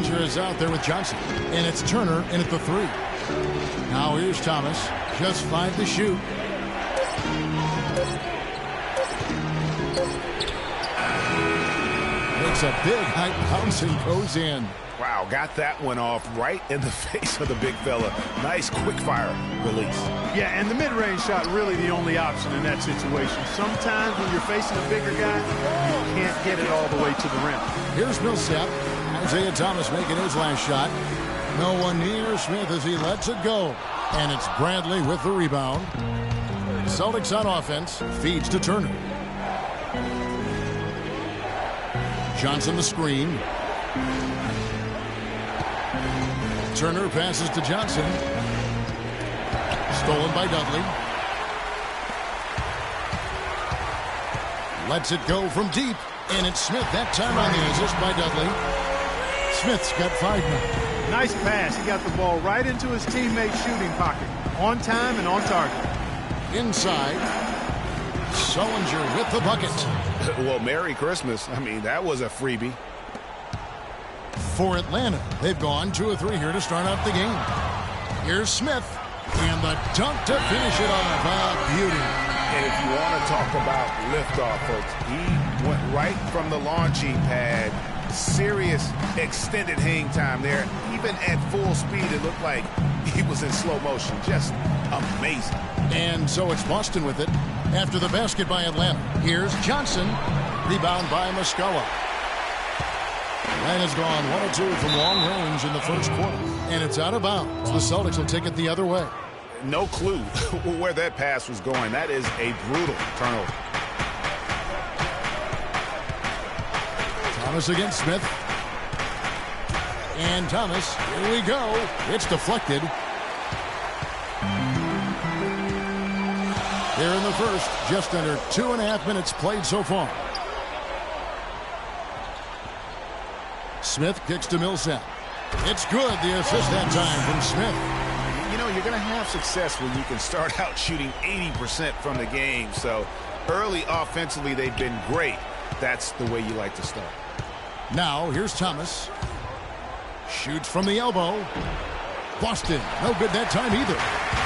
Sullinger is out there with Johnson. And it's Turner in at the 3. Now here's Thomas. Just 5 to shoot. Makes a big high bounce and goes in. Wow, got that one off right in the face of the big fella. Nice quick fire release. Yeah, and the mid-range shot really the only option in that situation. Sometimes when you're facing a bigger guy, you can't get it all the way to the rim. Here's Millsap. Isaiah Thomas making his last shot. No one near Smith as he lets it go. And it's Bradley with the rebound. Celtics on offense. Feeds to Turner. Johnson the screen. Turner passes to Johnson. Stolen by Dudley. Lets it go from deep. And it's Smith that time on the assist by Dudley. Smith's got 5 now. Nice pass. He got the ball right into his teammate's shooting pocket. On time and on target. Inside. Sullinger with the bucket. Well, Merry Christmas. I mean, that was a freebie. For Atlanta, they've gone 2 of 3 here to start out the game. Here's Smith. And the dunk to finish it off. A beauty. And if you want to talk about liftoff, folks, he went right from the launching pad. Serious extended hang time there. Even at full speed, it looked like he was in slow motion. Just amazing. And so it's Boston with it. After the basket by Atlanta. Here's Johnson. Rebound by Muscala. And has gone 1 of 2 from long range in the first quarter. And it's out of bounds. The Celtics will take it the other way. No clue where that pass was going. That is a brutal turnover. Thomas against Smith. And Thomas, here we go. It's deflected. Here in the first, just under 2.5 minutes played so far. Smith kicks to Millsap. It's good, the assist that time from Smith. You know, you're going to have success when you can start out shooting 80% from the game. So early offensively, they've been great. That's the way you like to start. Now, here's Thomas. Shoots from the elbow. Boston, no good that time either.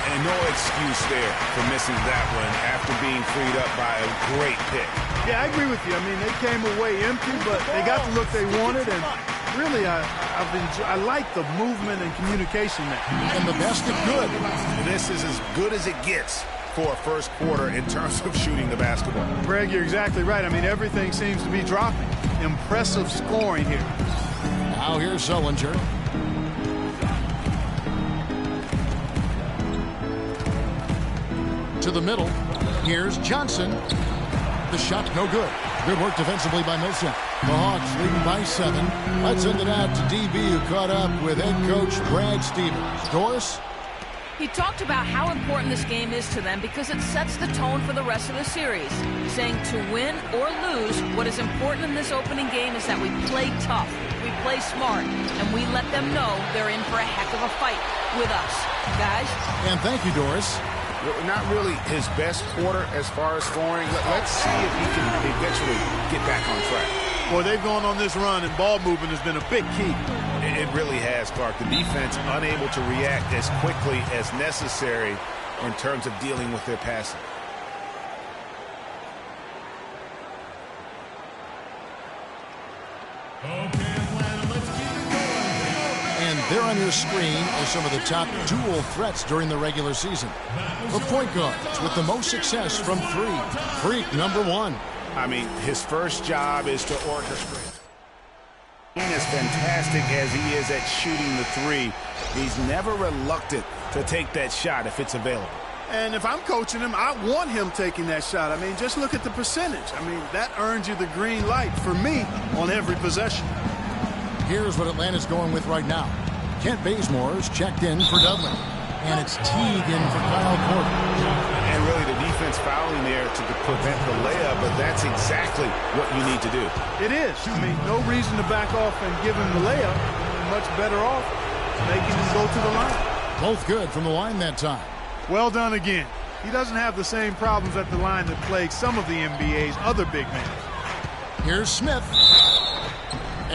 And no excuse there for missing that one after being freed up by a great pick. Yeah, I agree with you. I mean, they came away empty, but they got the look they wanted, and really, I like the movement and communication there. And the basket good. This is as good as it gets for a first quarter in terms of shooting the basketball. Greg, you're exactly right. I mean, everything seems to be dropping. Impressive scoring here. Now here's Sullinger. To the middle. Here's Johnson. The shot no good. Good work defensively by Millsap. The Hawks leading by 7. Let's send it out to DB, who caught up with head coach Brad Stevens. Doris? He talked about how important this game is to them because it sets the tone for the rest of the series. Saying to win or lose, what is important in this opening game is that we play tough, we play smart, and we let them know they're in for a heck of a fight with us. Guys? And thank you, Doris. Not really his best quarter as far as scoring. Let's see if he can eventually get back on track. Boy, they've gone on this run, and ball movement has been a big key. It really has, Clark. The defense unable to react as quickly as necessary in terms of dealing with their passing. And there on your screen are some of the top dual threats during the regular season. The point guards with the most success from 3. Freak number 1. I mean, his first job is to orchestrate. As fantastic as he is at shooting the 3, he's never reluctant to take that shot if it's available. And if I'm coaching him, I want him taking that shot. I mean, just look at the percentage. I mean, that earns you the green light for me on every possession. Here's what Atlanta's going with right now. Kent Bazemore's checked in for Dudley. And it's Teague in for Kyle Korver. And really the defense fouling there to prevent the layup, but that's exactly what you need to do. It is. I mean, no reason to back off and give him the layup. Much better off making him go to the line. Both good from the line that time. Well done again. He doesn't have the same problems at the line that plague some of the NBA's other big men. Here's Smith.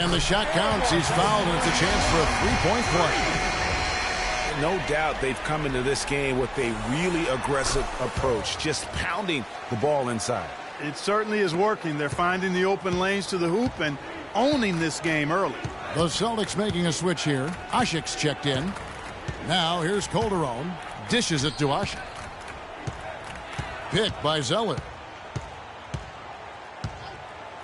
And the shot counts. He's fouled, and it's a chance for a three-point play. No doubt they've come into this game with a really aggressive approach, just pounding the ball inside. It certainly is working. They're finding the open lanes to the hoop and owning this game early. The Celtics making a switch here. Asik's checked in. Now here's Calderon. Dishes it to Asik. Pick by Zeller.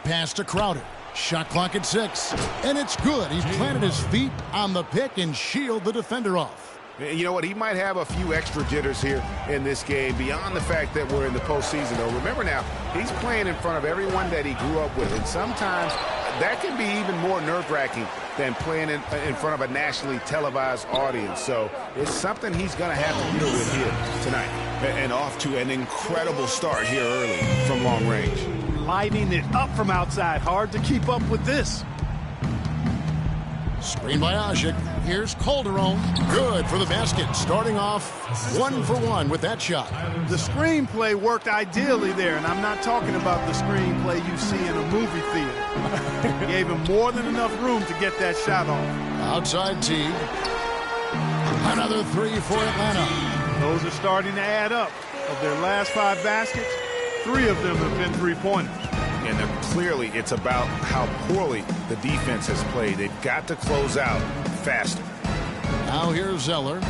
Pass to Crowder. Shot clock at 6. And it's good. He's planted his feet on the pick and shielded the defender off. You know what? He might have a few extra jitters here in this game beyond the fact that we're in the postseason, though. Remember now, he's playing in front of everyone that he grew up with, and sometimes that can be even more nerve-wracking than playing in front of a nationally televised audience. So it's something he's going to have to deal with here tonight. And off to an incredible start here early from long range. Lighting it up from outside. Hard to keep up with this. Screen by Asik. Here's Calderon. Good for the basket. Starting off 1 for 1 with that shot. The screenplay worked ideally there, and I'm not talking about the screenplay you see in a movie theater. Gave him more than enough room to get that shot off. Outside Teague. Another 3 for Atlanta. Those are starting to add up. Of their last 5 baskets, 3 of them have been three-pointers. And clearly it's about how poorly the defense has played. They've got to close out faster. Now here's Zeller.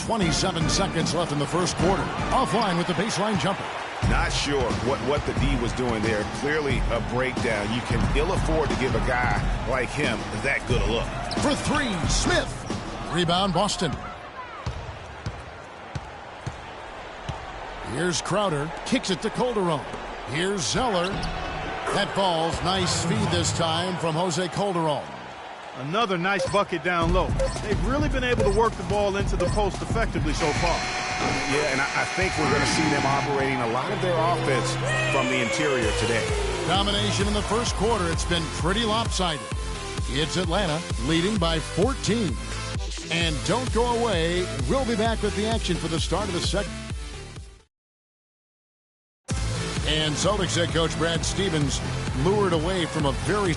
27 seconds left in the first quarter. Offline with the baseline jumper. Not sure what the D was doing there. Clearly a breakdown. You can ill afford to give a guy like him that good a look. For three, Smith. Rebound, Boston. Here's Crowder. Kicks it to Calderon. Here's Zeller. That falls. Nice feed this time from Jose Calderon. Another nice bucket down low. They've really been able to work the ball into the post effectively so far. Yeah, and I think we're going to see them operating a lot of their offense from the interior today. Domination in the first quarter. It's been pretty lopsided. It's Atlanta leading by 14. And don't go away. We'll be back with the action for the start of the second. And Celtics head coach Brad Stevens lured away from a very...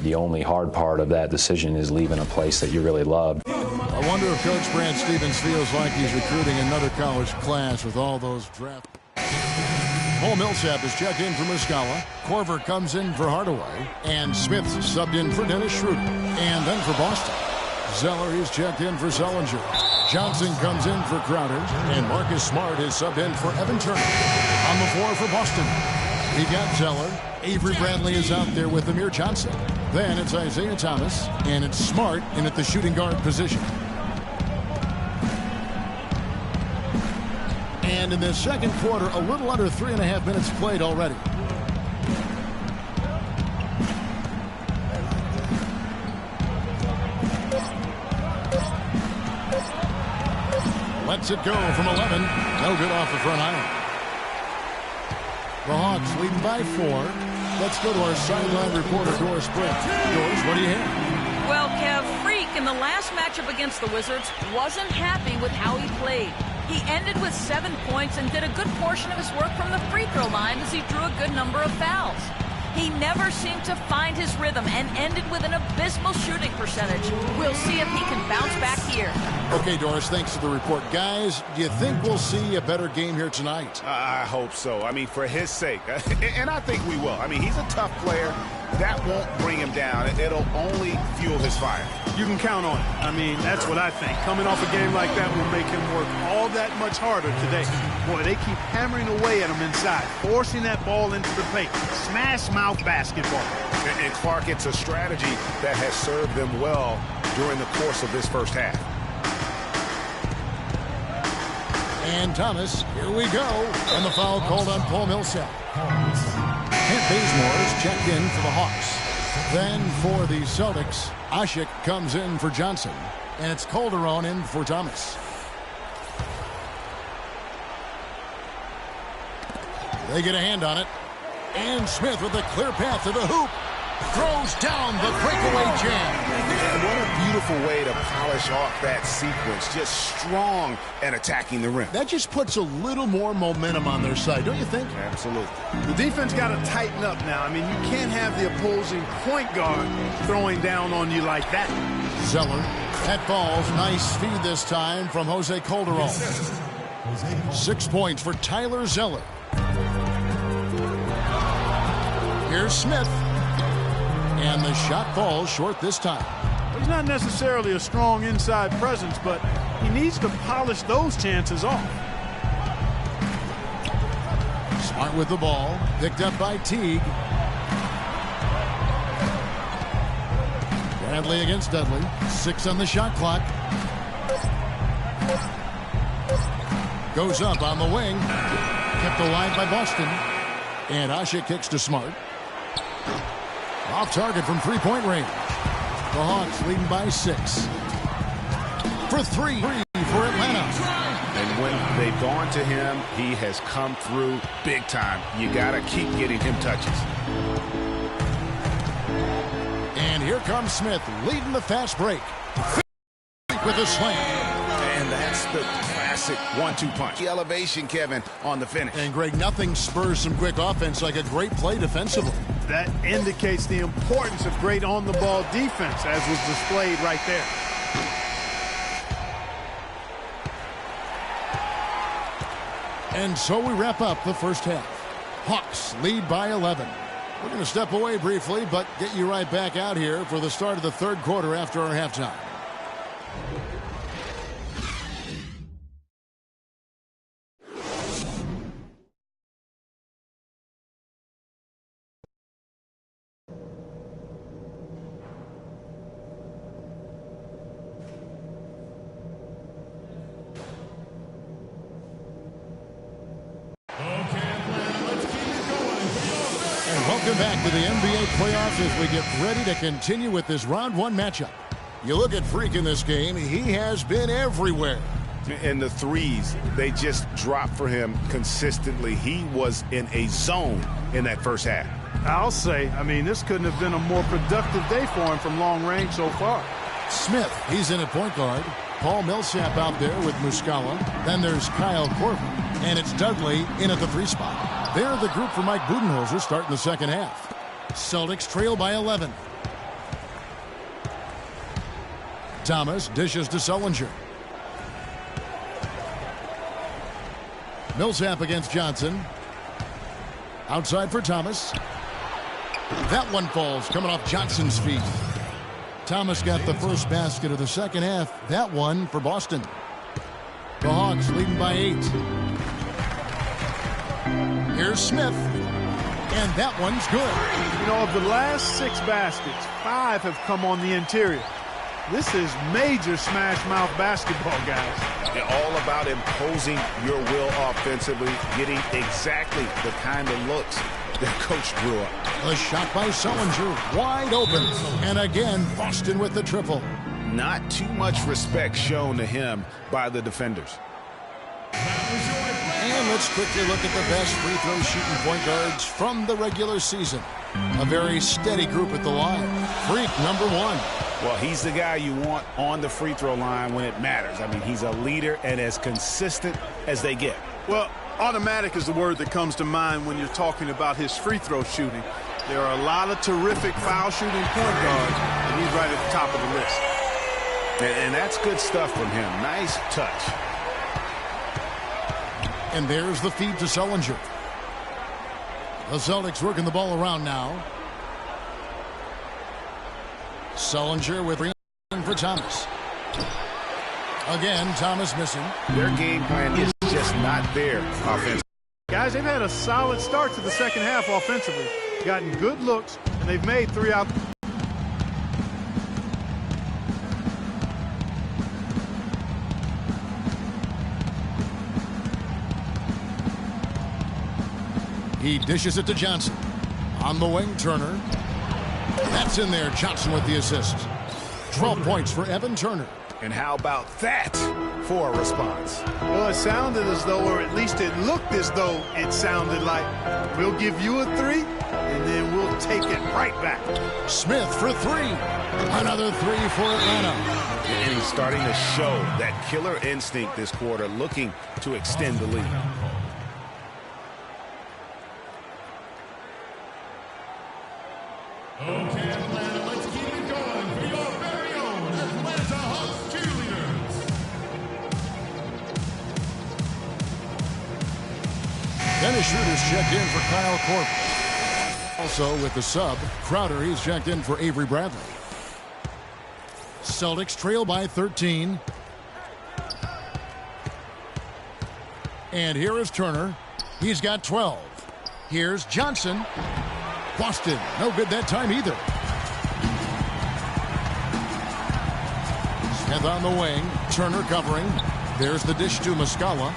The only hard part of that decision is leaving a place that you really love. I wonder if Coach Brad Stevens feels like he's recruiting another college class with all those drafts. Paul Millsap is checked in for Muscala. Korver comes in for Hardaway. And Smith subbed in for Dennis Schroeder. And then for Boston, Zeller is checked in for Zellinger. Johnson comes in for Crowder. And Marcus Smart is subbed in for Evan Turner. On the floor for Boston, he got Zeller. Avery Bradley is out there with Amir Johnson. Then it's Isaiah Thomas, and it's Smart in at the shooting guard position. And in the second quarter, a little under 3.5 minutes played already. Lets it go from 11. No good off the front iron. The Hawks leading by 4. Let's go to our sideline reporter, Doris Burke. Doris, what do you have? Well, Kev, Freak in the last matchup against the Wizards wasn't happy with how he played. He ended with 7 points and did a good portion of his work from the free throw line as he drew a good number of fouls. He never seemed to find his rhythm and ended with an abysmal shooting percentage. We'll see if he can bounce back here. Okay, Doris, thanks for the report. Guys, do you think we'll see a better game here tonight? I hope so. I mean, for his sake. And I think we will. I mean, he's a tough player. That won't bring him down. It'll only fuel his fire. You can count on it. I mean, that's what I think. Coming off a game like that will make him work all that much harder today. Boy, they keep hammering away at him inside, forcing that ball into the paint. Smash mouth basketball. And Clark, it's a strategy that has served them well during the course of this first half. And Thomas, here we go. And the foul called on Paul Millsap. Kent Bazemore is checked in for the Hawks. Then for the Celtics, Ashik comes in for Johnson. And it's Calderon in for Thomas. They get a hand on it. And Smith with a clear path to the hoop. Throws down the breakaway jam. And what a beautiful way to polish off that sequence. Just strong and attacking the rim. That just puts a little more momentum on their side, don't you think? Absolutely. The defense got to tighten up now. I mean, you can't have the opposing point guard throwing down on you like that. Zeller. That falls. Nice feed this time from Jose Calderon. 6 points for Tyler Zeller. Here's Smith. And the shot falls short this time. He's not necessarily a strong inside presence, but he needs to polish those chances off. Smart with the ball. Picked up by Teague. Bradley against Dudley. 6 on the shot clock. Goes up on the wing. Kept alive by Boston. And Ashik kicks to Smart. Off target from three-point range. The Hawks leading by 6. For 3 for Atlanta. And when they've gone to him, he has come through big time. You got to keep getting him touches. And here comes Smith leading the fast break. With a slam. And that's the classic 1-2 punch. The elevation, Kevin, on the finish. And Greg, nothing spurs some quick offense like a great play defensively. That indicates the importance of great on-the-ball defense, as was displayed right there. And so we wrap up the first half. Hawks lead by 11. We're going to step away briefly, but get you right back out here for the start of the third quarter after our halftime. Welcome back to the NBA playoffs as we get ready to continue with this round one matchup. You look at Freak in this game, he has been everywhere. And the threes, they just drop for him consistently. He was in a zone in that first half. I'll say, this couldn't have been a more productive day for him from long range so far. Smith, he's in at point guard. Paul Millsap out there with Muscala. Then there's Kyle Korver. And it's Dudley in at the 3 spot. They're the group for Mike Budenholzer starting the second half. Celtics trail by 11. Thomas dishes to Sullinger. Millsap against Johnson. Outside for Thomas. That one falls, coming off Johnson's feet. Thomas got the first basket of the second half. That one for Boston. The Hawks leading by 8. Here's Smith. And that one's good. Of the last 6 baskets, 5 have come on the interior. This is major smash mouth basketball, guys. They're all about imposing your will offensively, getting exactly the kind of looks their coach drew up. A shot by Sullinger, wide open. And again, Boston with the triple. Not too much respect shown to him by the defenders. And let's quickly look at the best free throw shooting point guards from the regular season. A very steady group at the line. Freak, number 1. Well, he's the guy you want on the free throw line when it matters. He's a leader and as consistent as they get. Well, automatic is the word that comes to mind when you're talking about his free throw shooting. There are a lot of terrific foul shooting point guards, and he's right at the top of the list. And that's good stuff from him. Nice touch. And there's the feed to Sullinger. The Celtics working the ball around now. Sullinger with for Thomas. Again, Thomas missing. Their game plan is just not there offensively. Guys, they've had a solid start to the second half offensively. Gotten good looks, and they've made 3 out. He dishes it to Johnson. On the wing, Turner. That's in there. Johnson with the assist. 12 points for Evan Turner. And how about that for a response? Well, it sounded as though, or at least it looked as though it sounded like, we'll give you a 3, and then we'll take it right back. Smith for 3. Another 3 for Atlanta. And he's starting to show that killer instinct this quarter, looking to extend the lead. Okay, Atlanta, let's keep it going for your very own Atlanta Hawks cheerleaders. Dennis Schroeder's checked in for Kyle Korver. Also with the sub, Crowder, he's checked in for Avery Bradley. Celtics trail by 13. And here is Turner. He's got 12. Here's Johnson. Boston, no good that time either. Smith on the wing. Turner covering. There's the dish to Muscala.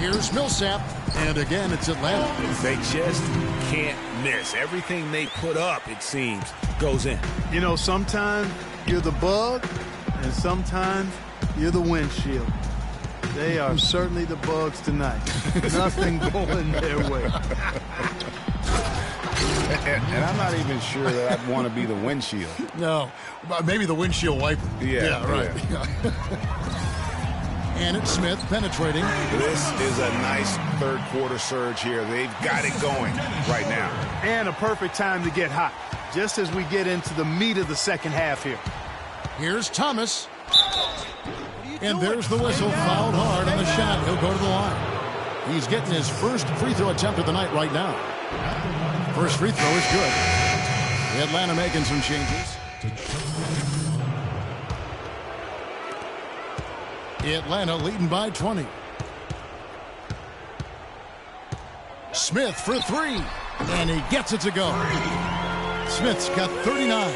Here's Millsap. And again, it's Atlanta. They just can't miss. Everything they put up, it seems, goes in. Sometimes you're the bug, and sometimes you're the windshield. They are certainly the bugs tonight. Nothing going their way. And I'm not even sure that I'd want to be the windshield. No, maybe the windshield wiper. Yeah, right. And it's Smith penetrating. This is a nice third quarter surge here. They've got it going right now. And a perfect time to get hot, just as we get into the meat of the second half here. Here's Thomas. And there's the whistle. Fouled hard on the shot. He'll go to the line. He's getting his first free throw attempt of the night right now. First free throw is good. Atlanta making some changes. Atlanta leading by 20. Smith for 3. And he gets it to go. Smith's got 39.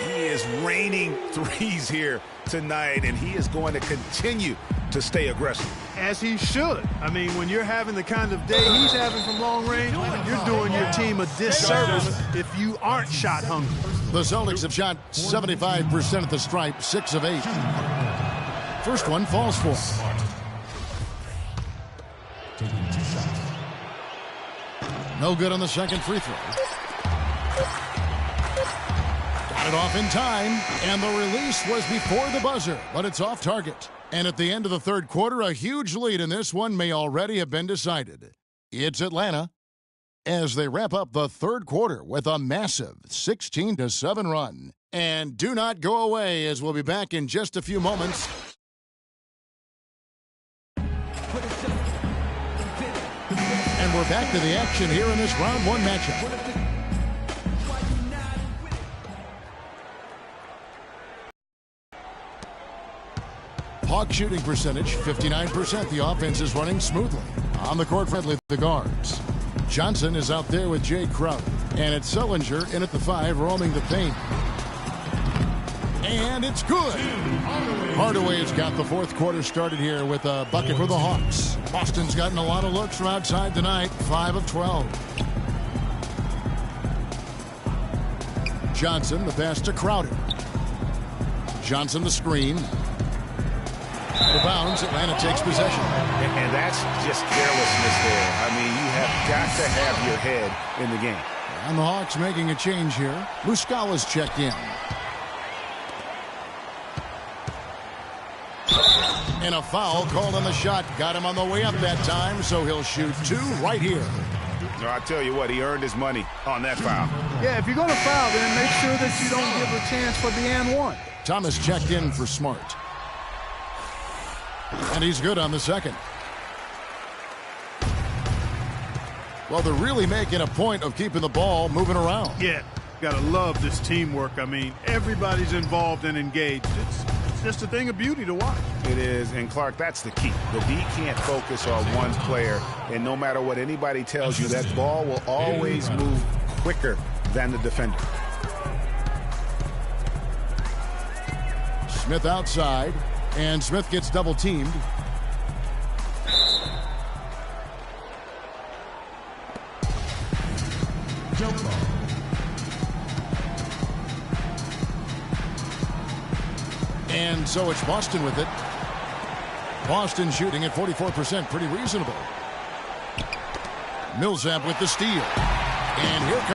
He is raining threes here tonight, and he is going to continue to stay aggressive. As he should. I mean, when you're having the kind of day he's having from long range, you're doing your team a disservice if you aren't shot hungry. The Celtics have shot 75% at the stripe, 6 of 8. First one falls for him. No good on the second free throw. Got it off in time, and the release was before the buzzer, but it's off target. And at the end of the third quarter, a huge lead in this one may already have been decided. It's Atlanta as they wrap up the third quarter with a massive 16-7 run. And do not go away, as we'll be back in just a few moments. And we're back to the action here in this round one matchup. Hawk shooting percentage, 59%. The offense is running smoothly. On the court, friendly the guards. Johnson is out there with Jay Crowder. And it's Sullinger in at the 5, roaming the paint. And it's good. Hardaway's got the fourth quarter started here with a bucket for the Hawks. Boston's gotten a lot of looks from outside tonight, 5 of 12. Johnson, the pass to Crowder. Johnson, the screen. Out of bounds, Atlanta takes possession. And that's just carelessness there. I mean, you have got to have your head in the game. And the Hawks making a change here. Muscala's checked in. And a foul called on the shot. Got him on the way up that time, so he'll shoot 2 right here. No, I tell you what, he earned his money on that foul. Yeah, if you're going to foul, then make sure that you don't give a chance for the and one. Thomas checked in for Smart. And he's good on the second. Well, they're really making a point of keeping the ball moving around. Yeah, gotta love this teamwork. I mean, everybody's involved and engaged. It's just a thing of beauty to watch. It is, and Clark, that's the key. The D can't focus on one player, and no matter what anybody tells you, that ball will always move quicker than the defender. Smith outside, and Smith gets double teamed. Jump ball. And so it's Boston with it. Boston shooting at 44%, pretty reasonable. Millsap with the steal. And here comes